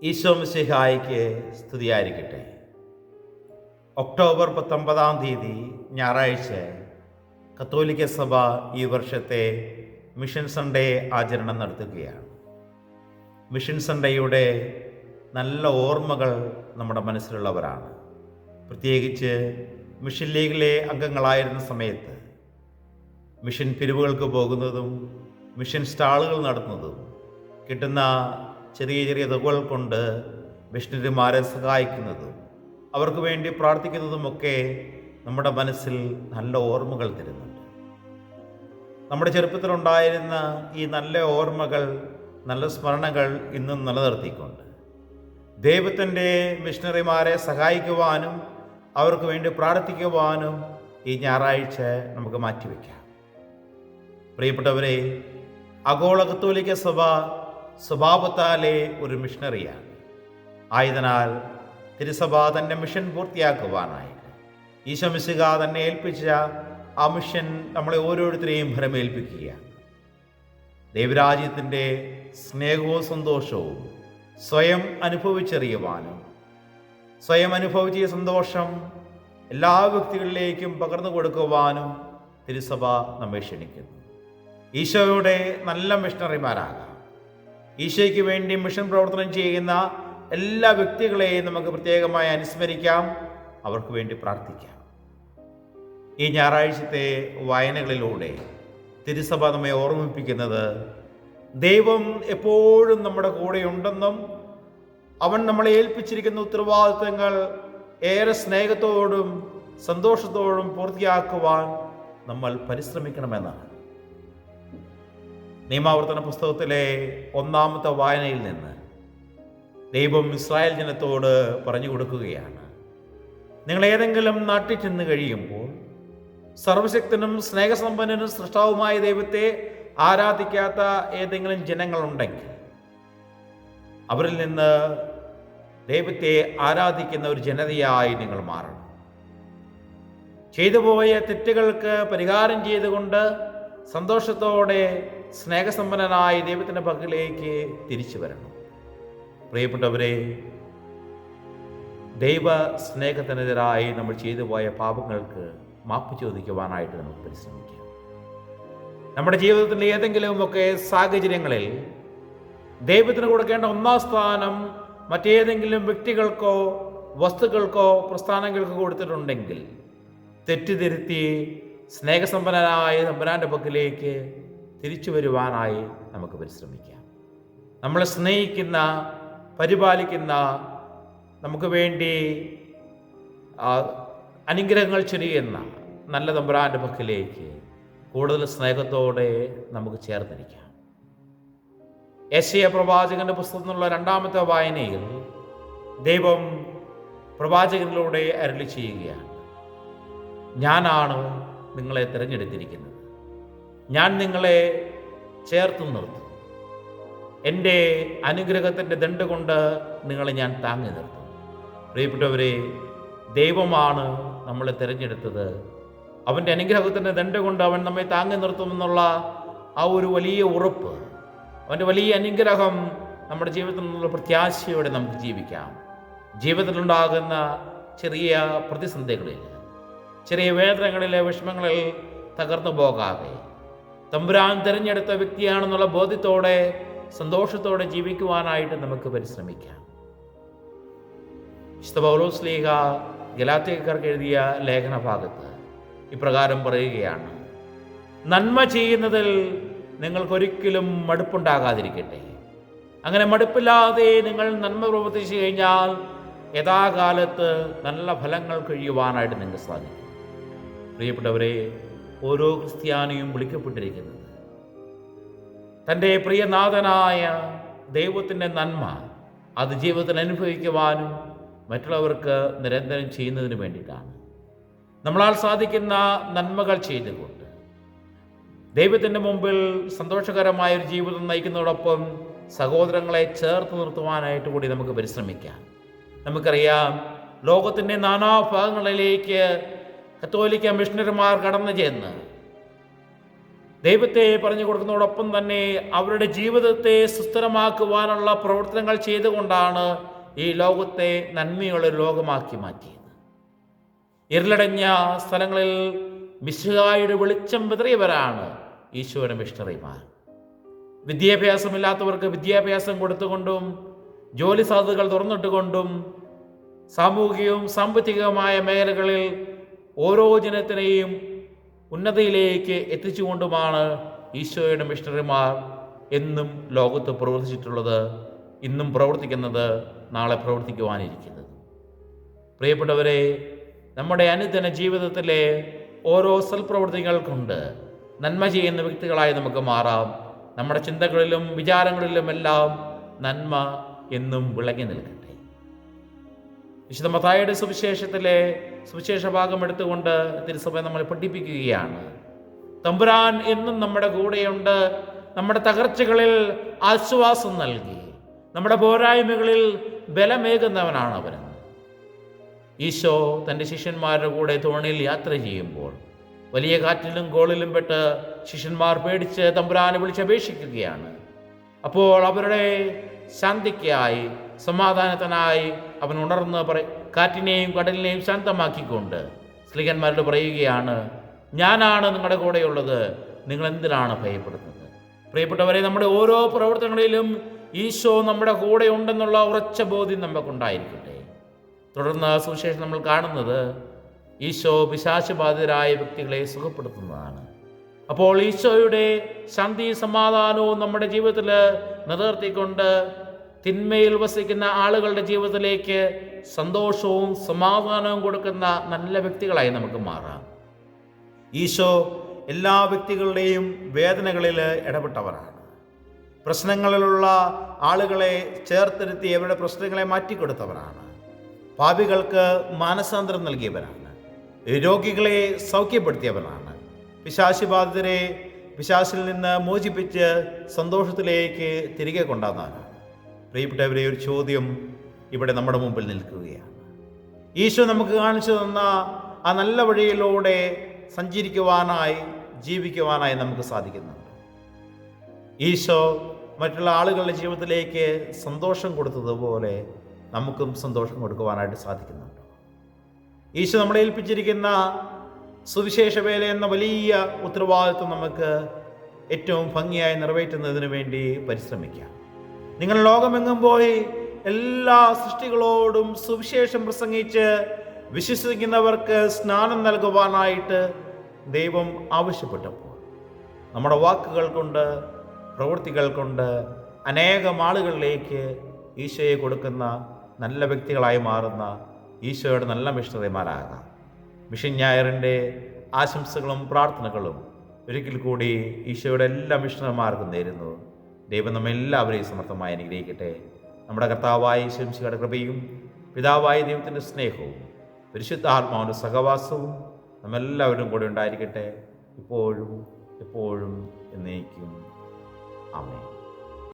ഈശോ മിശിഹായിക്ക് സ്തുതിയായിരിക്കട്ടെ. ഒക്ടോബർ 19 ഞായറാഴ്ച കത്തോലിക്ക സഭ ഈ വർഷത്തെ മിഷൻ സൺഡേ ആചരണം നടത്തുകയാണ്. മിഷൻ സൺഡേയുടെ നല്ല ഓർമ്മകൾ നമ്മുടെ മനസ്സിലുള്ളവരാണ്. പ്രത്യേകിച്ച് മിഷൻ ലീഗിലെ അംഗങ്ങളായിരുന്ന സമയത്ത് മിഷൻ പിരിവുകൾക്ക് പോകുന്നതും മിഷൻ സ്റ്റാളുകൾ നടത്തുന്നതും കിട്ടുന്ന ചെറിയ ചെറിയ തുകകൾ കൊണ്ട് മിഷണറിമാരെ സഹായിക്കുന്നതും അവർക്ക് വേണ്ടി പ്രാർത്ഥിക്കുന്നതുമൊക്കെ നമ്മുടെ മനസ്സിൽ നല്ല ഓർമ്മകൾ തരുന്നുണ്ട്. നമ്മുടെ ചെറുപ്പത്തിലുണ്ടായിരുന്ന ഈ നല്ല ഓർമ്മകൾ, നല്ല സ്മരണകൾ ഇന്നും നിലനിർത്തിക്കൊണ്ട് ദൈവത്തിൻ്റെ മിഷണറിമാരെ സഹായിക്കുവാനും അവർക്ക് വേണ്ടി പ്രാർത്ഥിക്കുവാനും ഈ ഞായറാഴ്ച നമുക്ക് മാറ്റിവെക്കാം. പ്രിയപ്പെട്ടവരെ, ആഗോള കത്തോലിക്ക സഭ സ്വഭാവത്താലെ ഒരു മിഷണറിയാണ്. ആയതിനാൽ തിരുസഭ തൻ്റെ മിഷൻ പൂർത്തിയാക്കുവാനായിട്ട് ഈശോ മിശിഹാ തന്നെ ഏൽപ്പിച്ച ആ മിഷൻ നമ്മളെ ഓരോരുത്തരെയും ഭരമേൽപ്പിക്കുകയാണ്. ദൈവരാജ്യത്തിൻ്റെ സ്നേഹവും സന്തോഷവും സ്വയം അനുഭവിച്ചറിയുവാനും സ്വയം അനുഭവിച്ച സന്തോഷം എല്ലാ വ്യക്തികളിലേക്കും പകർന്നു കൊടുക്കുവാനും തിരുസഭ നമ്മെ ക്ഷണിക്കുന്നു. ഈശോയുടെ നല്ല മിഷണറിമാരാകാം. ഈശോയ്ക്ക് വേണ്ടി മിഷൻ പ്രവർത്തനം ചെയ്യുന്ന എല്ലാ വ്യക്തികളെയും നമുക്ക് പ്രത്യേകമായി അനുസ്മരിക്കാം, അവർക്ക് വേണ്ടി പ്രാർത്ഥിക്കാം. ഈ ഞായറാഴ്ചത്തെ വായനകളിലൂടെ തിരുസഭ നമ്മെ ഓർമ്മിപ്പിക്കുന്നത് ദൈവം എപ്പോഴും നമ്മുടെ കൂടെയുണ്ടെന്നും അവൻ നമ്മളെ ഏൽപ്പിച്ചിരിക്കുന്ന ഉത്തരവാദിത്തങ്ങൾ ഏറെ സ്നേഹത്തോടും സന്തോഷത്തോടും പൂർത്തിയാക്കുവാൻ നമ്മൾ പരിശ്രമിക്കണമെന്നാണ്. നിയമാവർത്തന പുസ്തകത്തിലെ 1-ാമത്തെ വായനയിൽ നിന്ന് ദൈവം ഇസ്രായേൽ ജനത്തോട് പറഞ്ഞു കൊടുക്കുകയാണ്, നിങ്ങൾ ഏതെങ്കിലും നാട്ടിൽ ചെന്ന് കഴിയുമ്പോൾ സർവശക്തനും സ്നേഹസമ്പന്നനും സൃഷ്ടാവുമായ ദൈവത്തെ ആരാധിക്കാത്ത ഏതെങ്കിലും ജനങ്ങളുണ്ടെങ്കിൽ അവരിൽ നിന്ന് ദൈവത്തെ ആരാധിക്കുന്ന ഒരു ജനതയായി നിങ്ങൾ മാറണം. ചെയ്തുപോയ തെറ്റുകൾക്ക് പരിഹാരം ചെയ്തുകൊണ്ട് സന്തോഷത്തോടെ സ്നേഹസമ്പന്നനായ ദൈവത്തിൻ്റെ പക്കലേക്ക് തിരിച്ചു വരണം. പ്രിയപ്പെട്ടവരെ, ദൈവ സ്നേഹത്തിനെതിരായി നമ്മൾ ചെയ്തു പോയ പാപങ്ങൾക്ക് മാപ്പ് ചോദിക്കുവാനായിട്ട് നമുക്ക് പരിശ്രമിക്കാം. നമ്മുടെ ജീവിതത്തിൻ്റെ ഏതെങ്കിലുമൊക്കെ സാഹചര്യങ്ങളിൽ ദൈവത്തിന് കൊടുക്കേണ്ട 1-ാം സ്ഥാനം മറ്റേതെങ്കിലും വ്യക്തികൾക്കോ വസ്തുക്കൾക്കോ പ്രസ്ഥാനങ്ങൾക്കോ കൊടുത്തിട്ടുണ്ടെങ്കിൽ തെറ്റിദ്ധരുത്തി സ്നേഹസമ്പന്നനായ തമ്പുരാൻ്റെ പക്കലേക്ക് തിരിച്ചു വരുവാനായി നമുക്ക് പരിശ്രമിക്കാം. നമ്മളെ സ്നേഹിക്കുന്ന, പരിപാലിക്കുന്ന, നമുക്ക് വേണ്ടി അനുഗ്രഹങ്ങൾ ചൊരിയുന്ന നല്ല തമ്പുരാൻ്റെ പക്കലേക്ക് കൂടുതൽ സ്നേഹത്തോടെ നമുക്ക് ചേർന്നിരിക്കാം. യെശയ്യാ പ്രവാചകന്റെ പുസ്തകത്തിലുള്ള 2-ാമത്തെ വായനയിൽ ദൈവം പ്രവാചകനിലൂടെ അരുളി ചെയ്യുകയാണ്, ഞാനാണ് നിങ്ങളെ തിരഞ്ഞെടുത്തിരിക്കുന്നത്, ഞാൻ നിങ്ങളെ ചേർത്ത് നിർത്തും, എൻ്റെ അനുഗ്രഹത്തിൻ്റെ ദണ്ട് കൊണ്ട് നിങ്ങളെ ഞാൻ താങ്ങി നിർത്തും. പ്രിയപ്പെട്ടവരെ, ദൈവമാണ് നമ്മളെ തിരഞ്ഞെടുത്തത്. അവൻ്റെ അനുഗ്രഹത്തിൻ്റെ ദണ്ട് കൊണ്ട് അവൻ നമ്മെ താങ്ങി നിർത്തുമെന്നുള്ള ആ ഒരു വലിയ ഉറപ്പ്, അവൻ്റെ വലിയ അനുഗ്രഹം നമ്മുടെ ജീവിതത്തിൽ നിന്നുള്ള പ്രത്യാശയോടെ നമുക്ക് ജീവിക്കാം. ജീവിതത്തിലുണ്ടാകുന്ന ചെറിയ പ്രതിസന്ധികളിൽ, ചെറിയ വേദനകളിലെ വിഷമങ്ങളിൽ തകർന്നു പോകാതെ തമ്പുരാൻ തിരഞ്ഞെടുത്ത വ്യക്തിയാണെന്നുള്ള ബോധ്യത്തോടെ സന്തോഷത്തോടെ ജീവിക്കുവാനായിട്ട് നമുക്ക് പരിശ്രമിക്കാം. വിശുദ്ധ പൗലോസ് ശ്ലീഹ ഗലാത്യക്കാർക്ക് എഴുതിയ ലേഖന ഭാഗത്ത് ഇപ്രകാരം പറയുകയാണ്, നന്മ ചെയ്യുന്നതിൽ നിങ്ങൾക്കൊരിക്കലും മടുപ്പുണ്ടാകാതിരിക്കട്ടെ. അങ്ങനെ മടുപ്പില്ലാതെ നിങ്ങൾ നന്മ പ്രവർത്തിച്ചു കഴിഞ്ഞാൽ യഥാകാലത്ത് നല്ല ഫലങ്ങൾ കഴിയുവാനായിട്ട് നിങ്ങൾക്ക് സാധിക്കും. പ്രിയപ്പെട്ടവരെ, ഓരോ ക്രിസ്ത്യാനിയും വിളിക്കപ്പെട്ടിരിക്കുന്നത് തൻ്റെ പ്രിയനാഥനായ ദൈവത്തിൻ്റെ നന്മ അത് ജീവിതത്തിൽ അനുഭവിക്കുവാനും മറ്റുള്ളവർക്ക് നിരന്തരം ചെയ്യുന്നതിന് വേണ്ടിയിട്ടാണ്. നമ്മളാൽ സാധിക്കുന്ന നന്മകൾ ചെയ്തുകൊണ്ട് ദൈവത്തിൻ്റെ മുമ്പിൽ സന്തോഷകരമായൊരു ജീവിതം നയിക്കുന്നതോടൊപ്പം സഹോദരങ്ങളെ ചേർത്ത് നിർത്തുവാനായിട്ട് കൂടി നമുക്ക് പരിശ്രമിക്കാം. നമുക്കറിയാം, ലോകത്തിൻ്റെ നാനാഭാഗങ്ങളിലേക്ക് കത്തോലിക്ക മിഷണറിമാർ കടന്നു ചെന്ന് ദൈവത്തെ പറഞ്ഞു കൊടുക്കുന്നതോടൊപ്പം തന്നെ അവരുടെ ജീവിതത്തെ സുസ്ഥിരമാക്കുവാനുള്ള പ്രവർത്തനങ്ങൾ ചെയ്തുകൊണ്ടാണ് ഈ ലോകത്തെ നന്മയുള്ള ലോകമാക്കി മാറ്റിയത്. ഇരുളടഞ്ഞ സ്ഥലങ്ങളിൽ മിശിഹായുടെ വെളിച്ചം വിതറിയവരാണ് ഈശോയുടെ മിഷണറിമാർ. വിദ്യാഭ്യാസമില്ലാത്തവർക്ക് വിദ്യാഭ്യാസം കൊടുത്തുകൊണ്ടും ജോലി സാധ്യതകൾ തുറന്നിട്ടുകൊണ്ടും സാമൂഹികവും സാമ്പത്തികവുമായ മേഖലകളിൽ ഓരോ ജനത്തിനെയും ഉന്നതിയിലേക്ക് എത്തിച്ചുകൊണ്ടുമാണ് ഈശോയുടെ മിഷണറിമാർ എന്നും ലോകത്ത് പ്രവർത്തിച്ചിട്ടുള്ളത്, ഇന്നും പ്രവർത്തിക്കുന്നത്, നാളെ പ്രവർത്തിക്കുവാനിരിക്കുന്നത്. പ്രിയപ്പെട്ടവരെ, നമ്മുടെ അനുദിന ജീവിതത്തിലെ ഓരോ സൽപ്രവൃത്തികൾ കൊണ്ട് നന്മ ചെയ്യുന്ന വ്യക്തികളായി നമുക്ക് മാറാം. നമ്മുടെ ചിന്തകളിലും വിചാരങ്ങളിലുമെല്ലാം നന്മ എന്നും വിളങ്ങി നിൽക്കട്ടെ. വിശുദ്ധ മത്തായിയുടെ സുവിശേഷത്തിലെ സുവിശേഷ ഭാഗം എടുത്തുകൊണ്ട് തിരുസഭ നമ്മളെ പഠിപ്പിക്കുകയാണ്. തമ്പുരാൻ എന്നും നമ്മുടെ കൂടെയുണ്ട്, നമ്മുടെ തകർച്ചകളിൽ ആശ്വാസം നൽകി, നമ്മുടെ പോരായ്മകളിൽ ബലമേകുന്നവനാണ് അവൻ. ഈശോ തൻ്റെ ശിഷ്യന്മാരുടെ കൂടെ തോണിയിൽ യാത്ര ചെയ്യുമ്പോൾ വലിയ കാറ്റിലും കോളിലും പെട്ട് ശിഷ്യന്മാർ പേടിച്ച് തമ്പുരാനെ വിളിച്ചപേക്ഷിക്കുകയാണ്. അപ്പോൾ അവരുടെ ശാന്തിക്കായി, സമാധാനത്തിനായി അവൻ ഉണർന്ന് കാറ്റിനെയും കടലിനെയും ശാന്തമാക്കിക്കൊണ്ട് സ്ത്രീകന്മാരോട് പറയുകയാണ്, ഞാനാണ് നിങ്ങളുടെ കൂടെയുള്ളത്, നിങ്ങൾ എന്തിനാണ് ഭയപ്പെടുന്നത്? പ്രിയപ്പെട്ടവരെ, നമ്മുടെ ഓരോ പ്രവർത്തനങ്ങളിലും ഈശോ നമ്മുടെ കൂടെ ഉണ്ടെന്നുള്ള ഉറച്ച ബോധ്യം നമുക്കുണ്ടായിരിക്കട്ടെ. തുടർന്ന് സുവിശേഷം നമ്മൾ കാണുന്നത് ഈശോ പിശാചബാധിതരായ വ്യക്തികളെ സുഖപ്പെടുത്തുന്നതാണ്. അപ്പോൾ ഈശോയുടെ ശാന്തി സമാധാനവും നമ്മുടെ ജീവിതത്തിൽ നിലനിർത്തിക്കൊണ്ട് തിന്മയിൽ വസിക്കുന്ന ആളുകളുടെ ജീവിതത്തിലേക്ക് സന്തോഷവും സമാധാനവും കൊടുക്കുന്ന നല്ല വ്യക്തികളായി നമുക്ക് മാറാം. ഈശോ എല്ലാ വ്യക്തികളുടെയും വേദനകളിൽ ഇടപെട്ടവരാണ്. പ്രശ്നങ്ങളിലുള്ള ആളുകളെ ചേർത്തിരുത്തി അവരുടെ പ്രശ്നങ്ങളെ മാറ്റിക്കൊടുത്തവരാണ്. പാപികൾക്ക് മാനസാന്തരം നൽകിയവരാണ്. രോഗികളെ സൗഖ്യപ്പെടുത്തിയവരാണ്. പിശാചബാധിതരെ പിശാചിൽ നിന്ന് മോചിപ്പിച്ച് സന്തോഷത്തിലേക്ക് തിരികെ കൊണ്ടുവന്നവരാണ്. പ്രിയപ്പെട്ടവരെ, ഒരു ചോദ്യം ഇവിടെ നമ്മുടെ മുമ്പിൽ നിൽക്കുകയാണ്. ഈശോ നമുക്ക് കാണിച്ചു തന്ന ആ നല്ല വഴിയിലൂടെ സഞ്ചരിക്കുവാനായി, ജീവിക്കുവാനായി നമുക്ക് സാധിക്കുന്നുണ്ട്. ഈശോ മറ്റുള്ള ആളുകളുടെ ജീവിതത്തിലേക്ക് സന്തോഷം കൊടുത്തതുപോലെ നമുക്കും സന്തോഷം കൊടുക്കുവാനായിട്ട് സാധിക്കുന്നുണ്ട്. ഈശോ നമ്മളെ ഏൽപ്പിച്ചിരിക്കുന്ന സുവിശേഷ വേല എന്ന വലിയ ഉത്തരവാദിത്വം നമുക്ക് ഏറ്റവും ഭംഗിയായി നിറവേറ്റുന്നതിന് വേണ്ടി പരിശ്രമിക്കാം. നിങ്ങൾ ലോകമെങ്ങും പോയി എല്ലാ സൃഷ്ടികളോടും സുവിശേഷം പ്രസംഗിച്ച് വിശ്വസിക്കുന്നവർക്ക് സ്നാനം നൽകുവാനായിട്ട് ദൈവം ആവശ്യപ്പെട്ടപ്പോൾ നമ്മുടെ വാക്കുകൾ കൊണ്ട്, പ്രവൃത്തികൾ കൊണ്ട് അനേകം ആളുകളിലേക്ക് ഈശോയെ കൊടുക്കുന്ന നല്ല വ്യക്തികളായി മാറുന്ന ഈശോയുടെ നല്ല മിഷണറിമാരാകാം. മിഷൻ ഞായറിൻ്റെ ആശംസകളും പ്രാർത്ഥനകളും ഒരിക്കൽ കൂടി ഈശോയുടെ എല്ലാ മിഷണറിമാർക്കും നേരുന്നു. ദൈവം നമ്മെല്ലാവരെയും സമർത്ഥമായി അനുഗ്രഹിക്കട്ടെ. നമ്മുടെ കർത്താവായ യേശു മിശിഹായുടെ കൃപയും പിതാവായ ദൈവത്തിൻ്റെ സ്നേഹവും പരിശുദ്ധാത്മാവിൻ്റെ സഹവാസവും നമ്മെല്ലാവരും കൂടെ ഉണ്ടായിരിക്കട്ടെ, ഇപ്പോഴും എപ്പോഴും എന്നേക്കും. ആമേൻ.